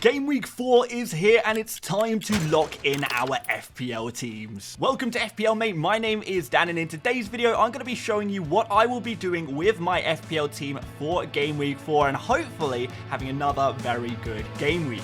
Game week 4 is here and it's time to lock in our FPL teams. Welcome to FPL Mate, my name is Dan and in today's video I'm going to be showing you what I will be doing with my FPL team for Game week 4 and hopefully having another very good game week.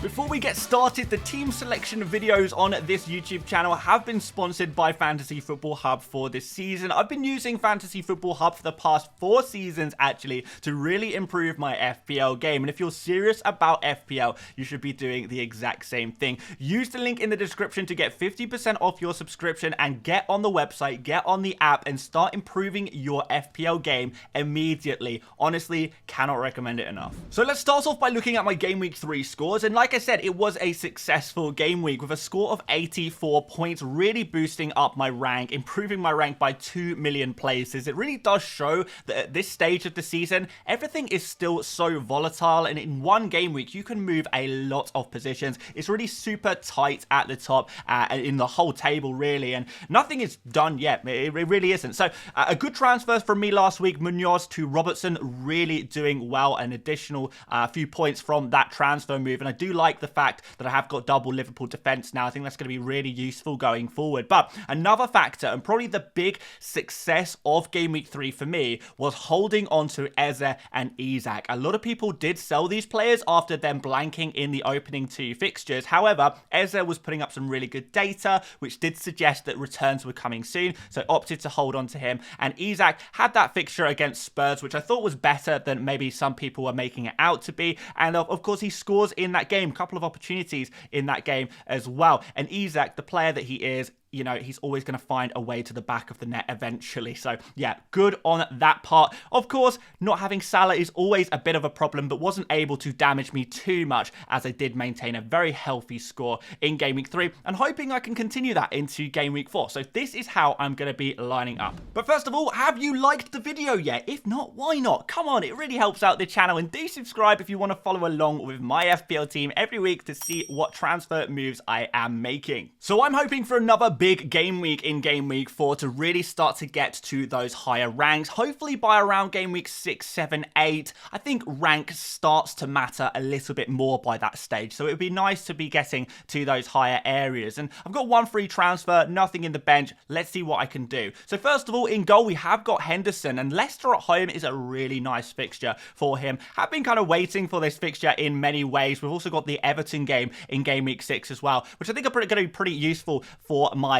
Before we get started, the team selection videos on this YouTube channel have been sponsored by Fantasy Football Hub for this season. I've been using Fantasy Football Hub for the past 4 seasons actually to really improve my FPL game. And if you're serious about FPL, you should be doing the exact same thing. Use the link in the description to get 50% off your subscription and get on the website, get on the app and start improving your FPL game immediately. Honestly, cannot recommend it enough. So let's start off by looking at my Game Week 3 scores. And like I said, it was a successful game week with a score of 84 points, really boosting up my rank, improving my rank by 2 million places. It really does show that at this stage of the season, everything is still so volatile, and in one game week, you can move a lot of positions. It's really super tight at the top, in the whole table, really, and nothing is done yet. It really isn't. So, a good transfer from me last week, Munoz to Robertson, really doing well, an additional few points from that transfer move, and I do like the fact that I have got double Liverpool defense now. I think that's going to be really useful going forward. But another factor, and probably the big success of Game Week 3 for me, was holding on to Eze and Isak. A lot of people did sell these players after them blanking in the opening 2 fixtures. However, Eze was putting up some really good data, which did suggest that returns were coming soon, so opted to hold on to him. And Isak had that fixture against Spurs, which I thought was better than maybe some people were making it out to be. And of course, he scores in that game. Couple of opportunities in that game as well. And Isak, the player that he is, you know, he's always going to find a way to the back of the net eventually. So, yeah, good on that part. Of course, not having Salah is always a bit of a problem, but wasn't able to damage me too much as I did maintain a very healthy score in Game Week 3 and hoping I can continue that into Game Week 4. So this is how I'm going to be lining up. But first of all, have you liked the video yet? If not, why not? Come on, it really helps out the channel, and do subscribe if you want to follow along with my FPL team every week to see what transfer moves I am making. So I'm hoping for another big game week in Game Week 4 to really start to get to those higher ranks. Hopefully by around Game Week 6, 7, 8, I think rank starts to matter a little bit more by that stage. So it would be nice to be getting to those higher areas. And I've got 1 free transfer, nothing in the bench. Let's see what I can do. So first of all, in goal, we have got Henderson, and Leicester at home is a really nice fixture for him. I've been kind of waiting for this fixture in many ways. We've also got the Everton game in Game Week 6 as well, which I think are going to be pretty useful for my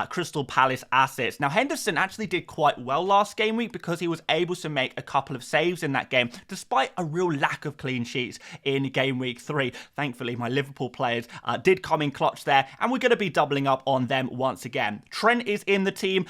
Crystal Palace assets. Now, Henderson actually did quite well last game week because he was able to make a couple of saves in that game, despite a real lack of clean sheets in Game Week 3. Thankfully, my Liverpool players did come in clutch there, and we're going to be doubling up on them once again. Trent is in the team.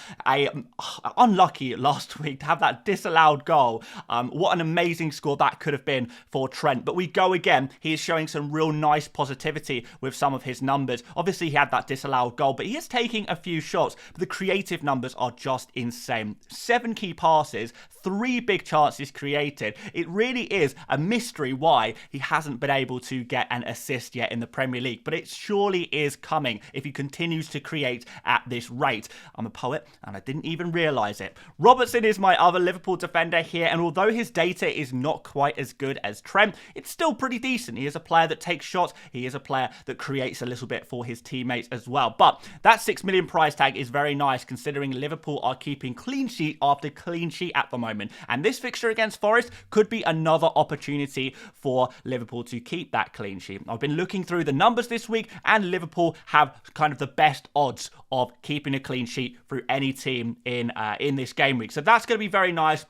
Unlucky last week to have that disallowed goal. What an amazing score that could have been for Trent. But we go again. He is showing some real nice positivity with some of his numbers. Obviously, he had that disallowed goal, but he is taking a few shots, but the creative numbers are just insane. 7 key passes, 3 big chances created. It really is a mystery why he hasn't been able to get an assist yet in the Premier League, but it surely is coming if he continues to create at this rate. I'm a poet and I didn't even realise it. Robertson is my other Liverpool defender here, and although his data is not quite as good as Trent, it's still pretty decent. He is a player that takes shots. He is a player that creates a little bit for his teammates as well. But that 6 million price tag is very nice considering Liverpool are keeping clean sheet after clean sheet at the moment. And this fixture against Forest could be another opportunity for Liverpool to keep that clean sheet. I've been looking through the numbers this week, and Liverpool have kind of the best odds of keeping a clean sheet through any team in this game week. So that's going to be very nice.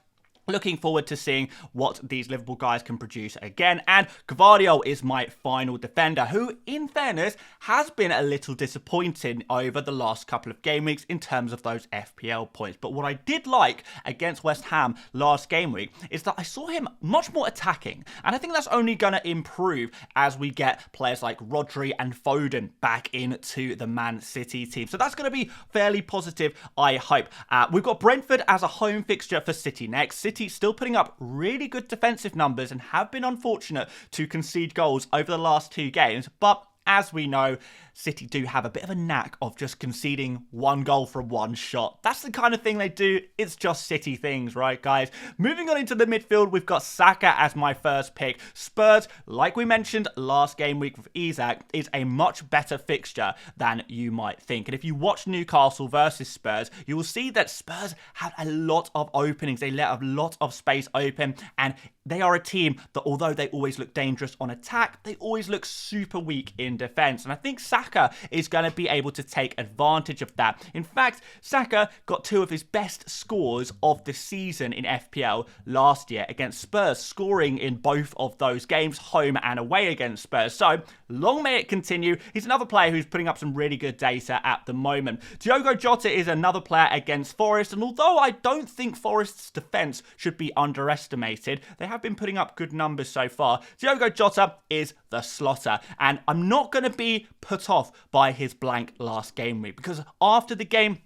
Looking forward to seeing what these Liverpool guys can produce again. And Gvardiol is my final defender, who, in fairness, has been a little disappointing over the last couple of game weeks in terms of those FPL points. But what I did like against West Ham last game week is that I saw him much more attacking. And I think that's only going to improve as we get players like Rodri and Foden back into the Man City team. So that's going to be fairly positive, I hope. We've got Brentford as a home fixture for City next. City still putting up really good defensive numbers and have been unfortunate to concede goals over the last 2 games, but as we know, City do have a bit of a knack of just conceding one goal from one shot. That's the kind of thing they do. It's just City things, right, guys? Moving on into the midfield, we've got Saka as my first pick. Spurs, like we mentioned last game week with Isak, is a much better fixture than you might think. And if you watch Newcastle versus Spurs, you will see that Spurs have a lot of openings. They let a lot of space open, and they are a team that, although they always look dangerous on attack, they always look super weak in defense. And I think Saka is going to be able to take advantage of that. In fact, Saka got two of his best scores of the season in FPL last year against Spurs, scoring in both of those games, home and away against Spurs. So, long may it continue. He's another player who's putting up some really good data at the moment. Diogo Jota is another player against Forest, and although I don't think Forest's defense should be underestimated, they have been putting up good numbers so far. Diogo Jota is the slaughter, and I'm not going to be put off by his blank last game week, because after the game,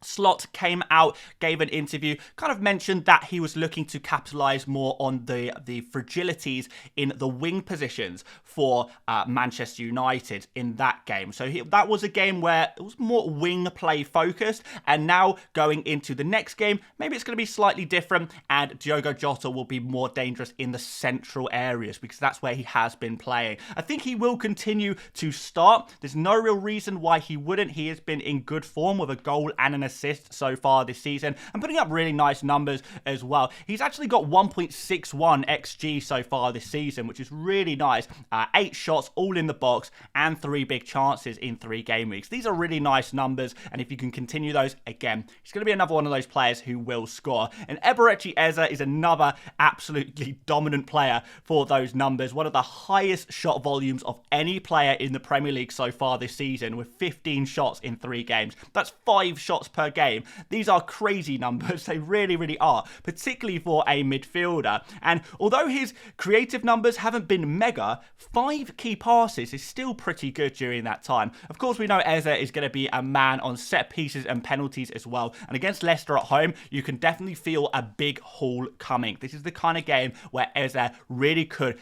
Slot came out, gave an interview, kind of mentioned that he was looking to capitalise more on the fragilities in the wing positions for Manchester United in that game. So that was a game where it was more wing play focused, and now going into the next game, maybe it's going to be slightly different, and Diogo Jota will be more dangerous in the central areas because that's where he has been playing. I think he will continue to start. There's no real reason why he wouldn't. He has been in good form with a goal and an assist so far this season and putting up really nice numbers as well. He's actually got 1.61 XG so far this season, which is really nice. 8 shots all in the box and 3 big chances in 3 game weeks. These are really nice numbers, and if you can continue those, again, he's going to be another one of those players who will score. And Eberechi Eze is another absolutely dominant player for those numbers. One of the highest shot volumes of any player in the Premier League so far this season, with 15 shots in 3 games. That's 5 shots per game. These are crazy numbers. They really, really are, particularly for a midfielder. And although his creative numbers haven't been mega, 5 key passes is still pretty good during that time. Of course, we know Eze is going to be a man on set pieces and penalties as well. And against Leicester at home, you can definitely feel a big haul coming. This is the kind of game where Eze really could,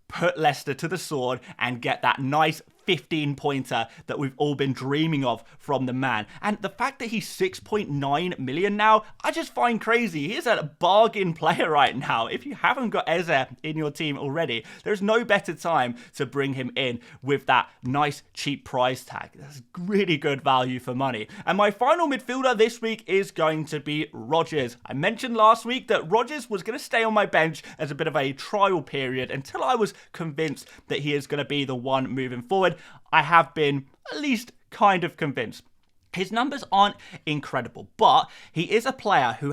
put Leicester to the sword and get that nice 15-pointer that we've all been dreaming of from the man. And the fact that he's 6.9 million now, I just find crazy. He's a bargain player right now. If you haven't got Eze in your team already, there's no better time to bring him in with that nice cheap price tag. That's really good value for money. And my final midfielder this week is going to be Rodgers. I mentioned last week that Rodgers was going to stay on my bench as a bit of a trial period until I was convinced that he is going to be the one moving forward. I have been at least kind of convinced. His numbers aren't incredible, but he is a player who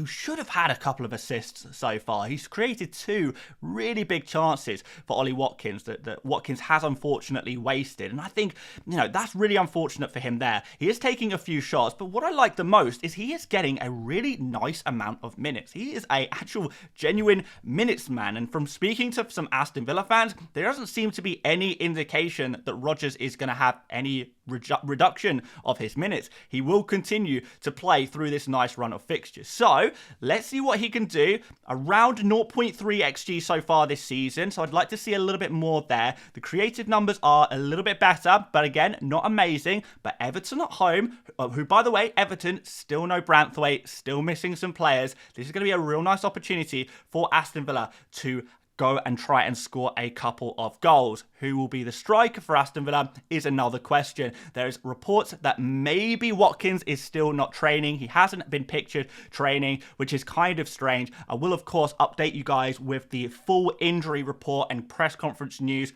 should have had a couple of assists so far. He's created 2 really big chances for Ollie Watkins that Watkins has unfortunately wasted. And I think, that's really unfortunate for him there. He is taking a few shots, but what I like the most is he is getting a really nice amount of minutes. He is a actual genuine minutes man. And from speaking to some Aston Villa fans, there doesn't seem to be any indication that Rodgers is going to have any reduction of his minutes. He will continue to play through this nice run of fixtures. So let's see what he can do. Around 0.3 XG so far this season, so I'd like to see a little bit more there. The creative numbers are a little bit better, but again, not amazing. But Everton at home, who, by the way, Everton, still no Branthwaite, still missing some players. This is going to be a real nice opportunity for Aston Villa to go and try and score a couple of goals. Who will be the striker for Aston Villa is another question. There's reports that maybe Watkins is still not training. He hasn't been pictured training, which is kind of strange. I will, of course, update you guys with the full injury report and press conference news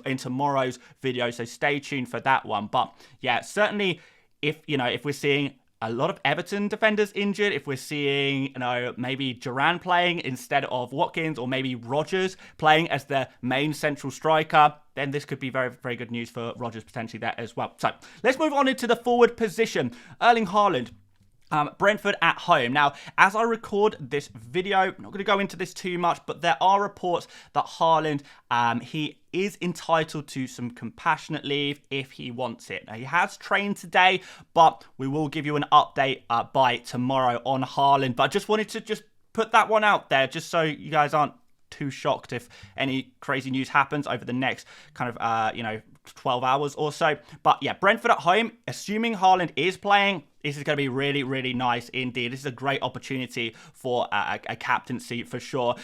in tomorrow's video, so stay tuned for that one. But yeah, certainly if we're seeing a lot of Everton defenders injured, if we're seeing, maybe Duran playing instead of Watkins, or maybe Rodgers playing as the main central striker, then this could be very, very good news for Rodgers potentially there as well. So let's move on into the forward position. Erling Haaland. Brentford at home. Now, as I record this video, I'm not going to go into this too much, but there are reports that Haaland, he is entitled to some compassionate leave if he wants it. Now, he has trained today, but we will give you an update by tomorrow on Haaland. But I just wanted to just put that one out there, just so you guys aren't too shocked if any crazy news happens over the next kind of, 12 hours or so. But yeah, Brentford at home, assuming Haaland is playing, this is going to be really, really nice indeed. This is a great opportunity for a captaincy for sure.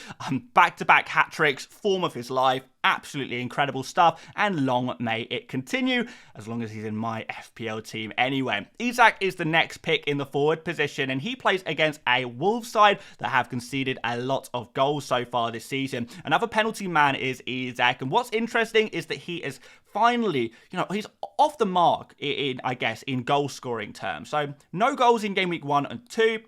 Back-to-back hat tricks, form of his life, absolutely incredible stuff, and long may it continue, as long as he's in my FPL team anyway. Isak is the next pick in the forward position, and he plays against a Wolves side that have conceded a lot of goals so far this season. Another penalty man is Isak, and what's interesting is that he is finally, he's off the mark I guess, in goal scoring terms. So no goals in game week 1 and 2.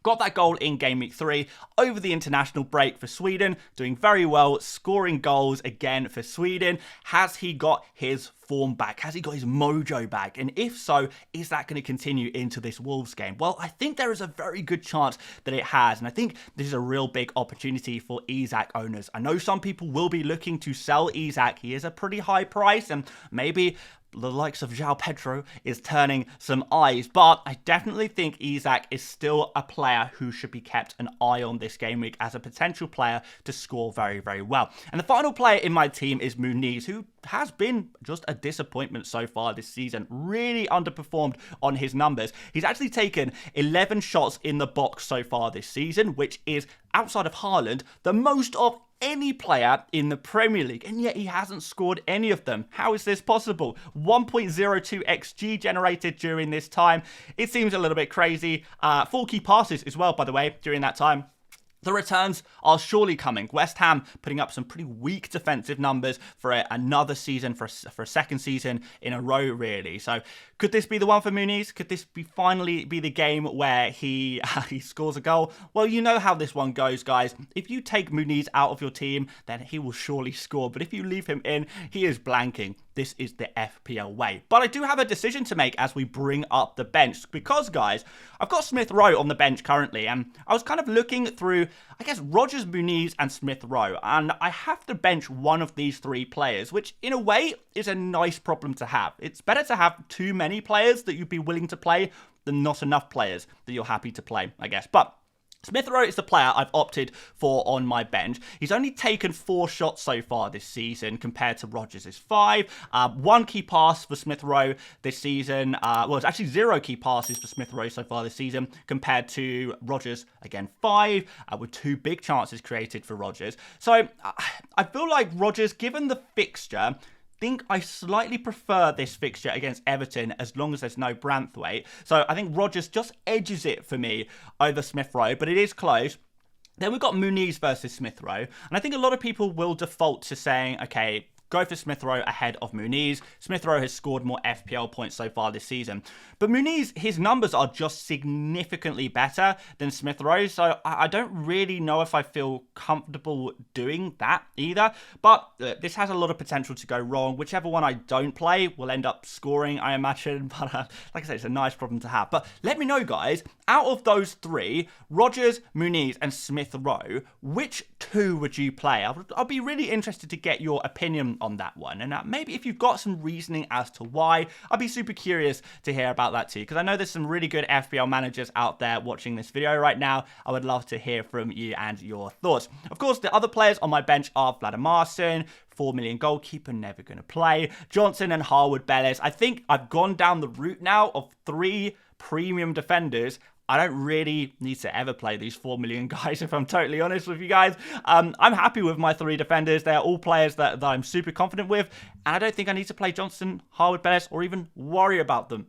Got that goal in game week 3 over the international break for Sweden. Doing very well, scoring goals again for Sweden. Has he got his form back? Has he got his mojo back? And if so, is that going to continue into this Wolves game? Well, I think there is a very good chance that it has. And I think this is a real big opportunity for Isak owners. I know some people will be looking to sell Isak. He is a pretty high price, and maybe the likes of João Pedro is turning some eyes, but I definitely think Isak is still a player who should be kept an eye on this game week as a potential player to score very, very well. And the final player in my team is Muniz, who has been just a disappointment so far this season. Really underperformed on his numbers. He's actually taken 11 shots in the box so far this season, which is, outside of Haaland, the most of any player in the Premier League, and yet he hasn't scored any of them. How is this possible? 1.02 XG generated during this time. It seems a little bit crazy. 4 key passes as well, by the way, during that time. The returns are surely coming. West Ham putting up some pretty weak defensive numbers for another season, for a second season in a row, really. So could this be the one for Muniz? Could this finally be the game where he scores a goal? Well, you know how this one goes, guys. If you take Muniz out of your team, then he will surely score. But if you leave him in, he is blanking. This is the FPL way. But I do have a decision to make as we bring up the bench, because, guys, I've got Smith Rowe on the bench currently, and I was kind of looking through, I guess, Rodgers, Muniz, and Smith Rowe, and I have to bench one of these 3 players, which in a way is a nice problem to have. It's better to have too many players that you'd be willing to play than not enough players that you're happy to play, I guess. But Smith Rowe is the player I've opted for on my bench. He's only taken 4 shots so far this season compared to Rodgers' 5. 1 key pass for Smith Rowe this season. Well, it's actually 0 key passes for Smith Rowe so far this season compared to Rodgers, again, 5, with 2 big chances created for Rodgers. So I feel like Rodgers, given the fixture, think I slightly prefer this fixture against Everton as long as there's no Branthwaite. So I think Rodgers just edges it for me over Smith Rowe, but it is close. Then we've got Muniz versus Smith Rowe, and I think a lot of people will default to saying, okay, go for Smith Rowe ahead of Muniz. Smith Rowe has scored more FPL points so far this season. But Muniz, his numbers are just significantly better than Smith Rowe, so I don't really know if I feel comfortable doing that either. But this has a lot of potential to go wrong. Whichever one I don't play will end up scoring, I imagine. But like I said, it's a nice problem to have. But let me know, guys, out of those 3, Rodgers, Muniz, and Smith Rowe, which 2 would you play? I'll be really interested to get your opinion on that one, and maybe if you've got some reasoning as to why, I'd be super curious to hear about that too, because I know there's some really good FPL managers out there watching this video right now. I would love to hear from you and your thoughts. Of course, the other players on my bench are Vladimirson, 4 million goalkeeper, never going to play, Johnson and Harwood-Bellis. I think I've gone down the route now of 3 premium defenders. I don't really need to ever play these 4 million guys, if I'm totally honest with you guys. I'm happy with my 3 defenders. They're all players that I'm super confident with, and I don't think I need to play Johnson, Harwood-Bellis, or even worry about them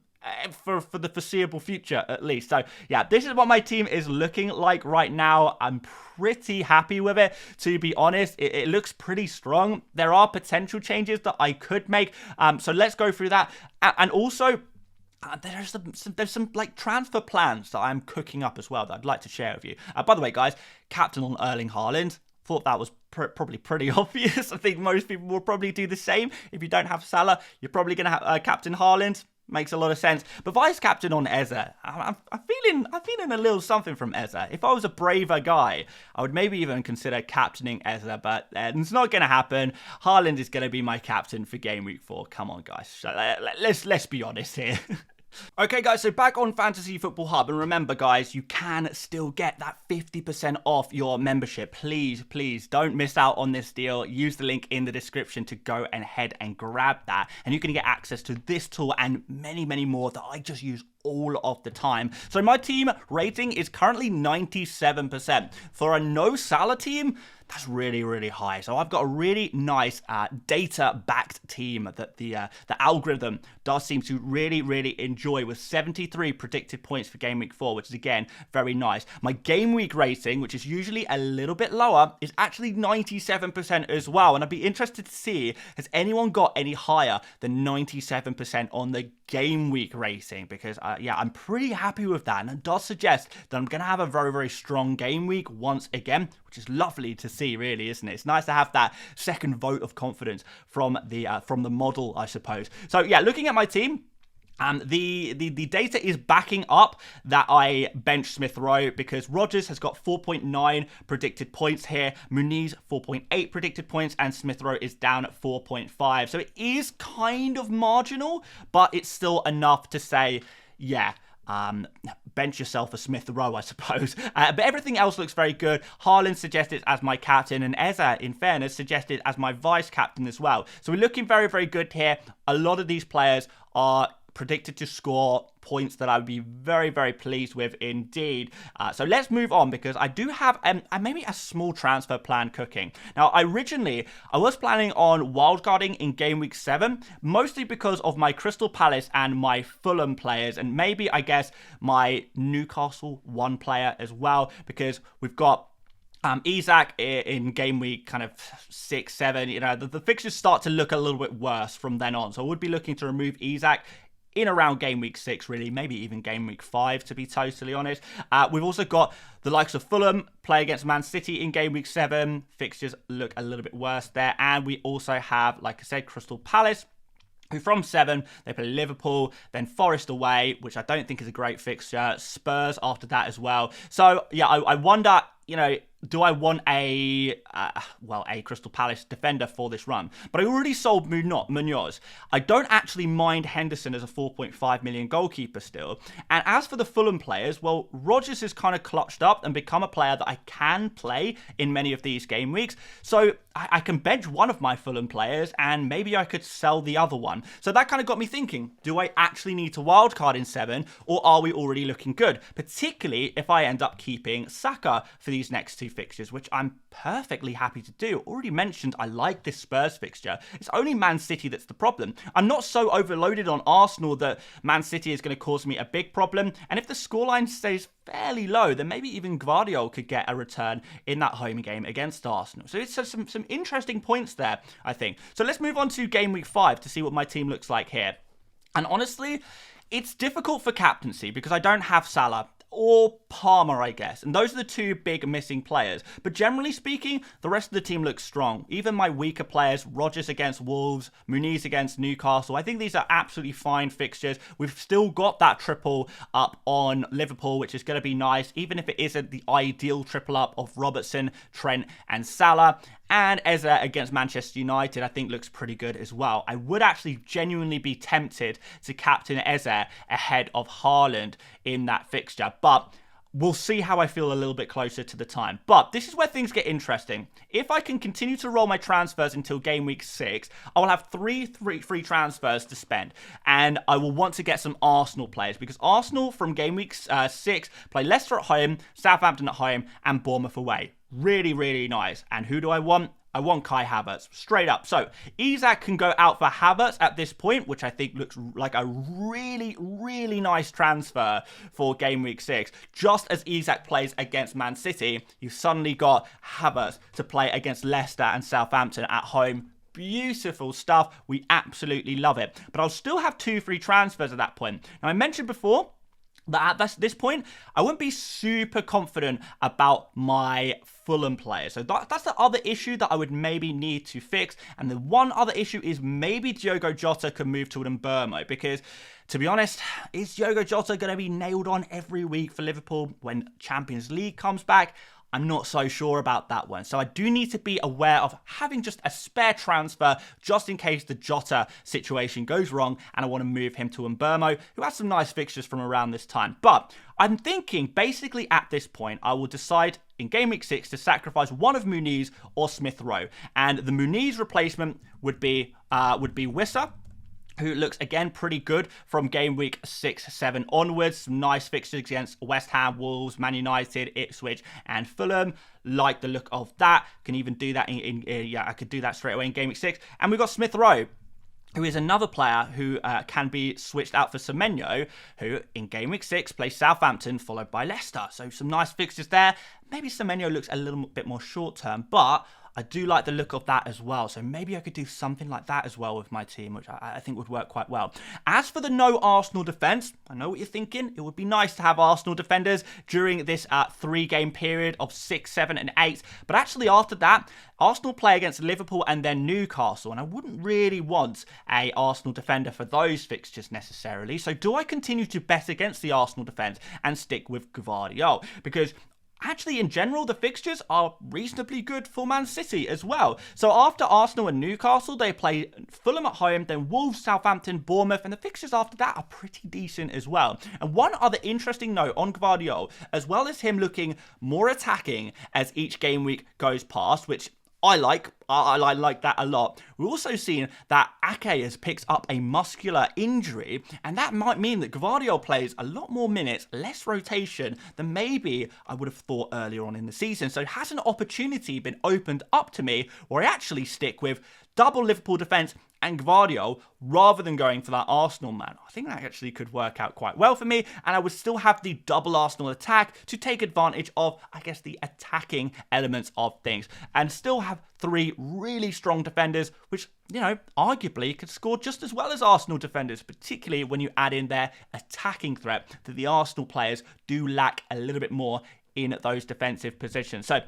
for the foreseeable future, at least. So, yeah, this is what my team is looking like right now. I'm pretty happy with it, to be honest. It looks pretty strong. There are potential changes that I could make, so let's go through that. And also, there's some like transfer plans that I'm cooking up as well that I'd like to share with you. By the way, guys, captain on Erling Haaland. Thought that was probably pretty obvious. I think most people will probably do the same. If you don't have Salah, you're probably going to have captain Haaland. Makes a lot of sense. But vice captain on Eze, I'm feeling a little something from Eze. If I was a braver guy, I would maybe even consider captaining Eze, but it's not going to happen. Haaland is going to be my captain for game week 4. Come on, guys. So, let's be honest here. Okay, guys, so back on Fantasy Football Hub, and remember, guys, you can still get that 50% off your membership. Please, please don't miss out on this deal. Use the link in the description to go ahead and grab that, and you can get access to this tool and many, many more that I just use all of the time. So my team rating is currently 97%. For a no Salah team, that's really, really high. So I've got a really nice data-backed team that the algorithm does seem to really, really enjoy, with 73 predicted points for Game Week 4, which is, again, very nice. My Game Week rating, which is usually a little bit lower, is actually 97% as well. And I'd be interested to see, has anyone got any higher than 97% on the Game Week rating? Because, yeah, I'm pretty happy with that. And it does suggest that I'm going to have a very, very strong Game Week once again, which is lovely to see, really, isn't it? It's nice to have that second vote of confidence from the model, I suppose. So, yeah, looking at my team, the data is backing up that I bench Smith Rowe, because Rodgers has got 4.9 predicted points here, Muniz 4.8 predicted points, and Smith Rowe is down at 4.5. So it is kind of marginal, but it's still enough to say, yeah, bench yourself a Smith Rowe, I suppose. But everything else looks very good. Haaland suggested as my captain, and Eza, in fairness, suggested as my vice captain as well. So we're looking very, very good here. A lot of these players are predicted to score points that I would be very, very pleased with indeed. So let's move on, because I do have maybe a small transfer plan cooking. Now, originally, I was planning on wildcarding in Game Week 7, mostly because of my Crystal Palace and my Fulham players, and maybe, I guess, my Newcastle 1 player as well, because we've got Isak in Game Week kind of 6, 7, you know, the fixtures start to look a little bit worse from then on. So I would be looking to remove Isak in around Game Week 6, really, maybe even Game Week 5, to be totally honest. We've also got the likes of Fulham play against Man City in Game Week 7. Fixtures look a little bit worse there. And we also have, like I said, Crystal Palace, who from 7, they play Liverpool, then Forest away, which I don't think is a great fixture. Spurs after that as well. So, yeah, I wonder, you know, do I want a Crystal Palace defender for this run? But I already sold Munoz. I don't actually mind Henderson as a 4.5 million goalkeeper still. And as for the Fulham players, well, Rodgers has kind of clutched up and become a player that I can play in many of these game weeks. So I can bench one of my Fulham players, and maybe I could sell the other one. So that kind of got me thinking, do I actually need to wildcard in 7, or are we already looking good? Particularly if I end up keeping Saka for these next 2 fixtures, which I'm perfectly happy to do. Already mentioned, I like this Spurs fixture. It's only Man City that's the problem. I'm not so overloaded on Arsenal that Man City is going to cause me a big problem. And if the scoreline stays fairly low, then maybe even Guardiola could get a return in that home game against Arsenal. So it's some interesting points there, I think. So let's move on to Game Week 5 to see what my team looks like here. And honestly, it's difficult for captaincy because I don't have Salah or Palmer, I guess. And those are the 2 big missing players. But generally speaking, the rest of the team looks strong. Even my weaker players, Rodgers against Wolves, Muniz against Newcastle, I think these are absolutely fine fixtures. We've still got that triple up on Liverpool, which is going to be nice, even if it isn't the ideal triple up of Robertson, Trent and Salah. And Eza against Manchester United, I think, looks pretty good as well. I would actually genuinely be tempted to captain Eza ahead of Haaland in that fixture. But we'll see how I feel a little bit closer to the time. But this is where things get interesting. If I can continue to roll my transfers until Game Week 6, I will have three free transfers to spend. And I will want to get some Arsenal players, because Arsenal from Game Week 6 play Leicester at home, Southampton at home, and Bournemouth away. Really, really nice. And who do I want? I want Kai Havertz, straight up. So Isak can go out for Havertz at this point, which I think looks like a really, really nice transfer for Game Week 6. Just as Isak plays against Man City, you've suddenly got Havertz to play against Leicester and Southampton at home. Beautiful stuff. We absolutely love it. But I'll still have 2 free transfers at that point. Now, I mentioned before that at this point, I wouldn't be super confident about my Fulham players. So that's the other issue that I would maybe need to fix. And the one other issue is maybe Diogo Jota can move to an Mbeumo, because to be honest, is Diogo Jota going to be nailed on every week for Liverpool when Champions League comes back? I'm not so sure about that one. So I do need to be aware of having just a spare transfer just in case the Jota situation goes wrong and I want to move him to Mbermo, who has some nice fixtures from around this time. But I'm thinking basically at this point, I will decide in Game Week 6 to sacrifice one of Muniz or Smith Rowe. And the Muniz replacement would be Wissa, who looks, again, pretty good from Game Week 6, 7 onwards. Some nice fixtures against West Ham, Wolves, Man United, Ipswich, and Fulham. Like the look of that. Can even do that I could do that straight away in Game Week 6. And we've got Smith Rowe, who is another player who can be switched out for Semenyo, who in Game Week 6 plays Southampton, followed by Leicester. So some nice fixtures there. Maybe Semenyo looks a little bit more short-term, but I do like the look of that as well. So maybe I could do something like that as well with my team, which I think would work quite well. As for the no Arsenal defence, I know what you're thinking. It would be nice to have Arsenal defenders during this 3-game period of 6, 7 and 8. But actually after that, Arsenal play against Liverpool and then Newcastle. And I wouldn't really want a Arsenal defender for those fixtures necessarily. So do I continue to bet against the Arsenal defence and stick with Gvardiol? Because actually, in general, the fixtures are reasonably good for Man City as well. So after Arsenal and Newcastle, they play Fulham at home, then Wolves, Southampton, Bournemouth, and the fixtures after that are pretty decent as well. And one other interesting note on Gvardiol, as well as him looking more attacking as each game week goes past, which I like that a lot. We're also seeing that Ake has picked up a muscular injury, and that might mean that Gvardiol plays a lot more minutes, less rotation than maybe I would have thought earlier on in the season. So has an opportunity been opened up to me where I actually stick with double Liverpool defence and Gvardiol rather than going for that Arsenal man? I think that actually could work out quite well for me, and I would still have the double Arsenal attack to take advantage of, I guess, the attacking elements of things, and still have 3 really strong defenders, which, you know, arguably could score just as well as Arsenal defenders, particularly when you add in their attacking threat that the Arsenal players do lack a little bit more in those defensive positions. So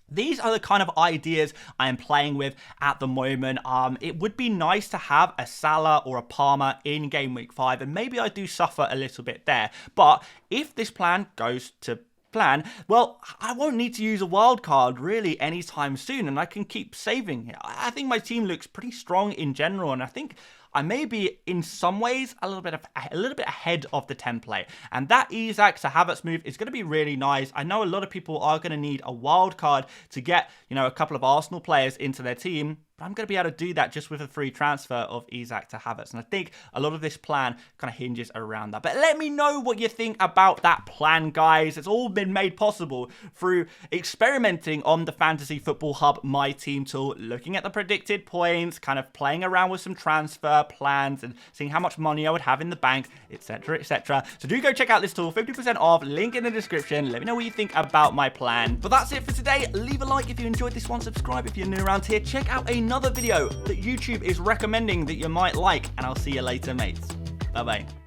these are the kind of ideas I am playing with at the moment. It would be nice to have a Salah or a Palmer in Game Week 5, and maybe I do suffer a little bit there. But if this plan goes to plan, well, I won't need to use a wild card really anytime soon, and I can keep saving. I think my team looks pretty strong in general, and I think I may be in some ways a little bit ahead of the template, and that Isak to Havertz move is going to be really nice. I know a lot of people are going to need a wild card to get, you know, a couple of Arsenal players into their team, but I'm going to be able to do that just with a free transfer of Isak to Havertz. And I think a lot of this plan kind of hinges around that. But let me know what you think about that plan, guys. It's all been made possible through experimenting on the Fantasy Football Hub My Team tool, looking at the predicted points, kind of playing around with some transfer plans and seeing how much money I would have in the bank, etc, etc. So do go check out this tool, 50% off, link in the description. Let me know what you think about my plan. But that's it for today. Leave a like if you enjoyed this one, subscribe if you're new around here. Check out another video that YouTube is recommending that you might like, and I'll see you later, mates. Bye-bye.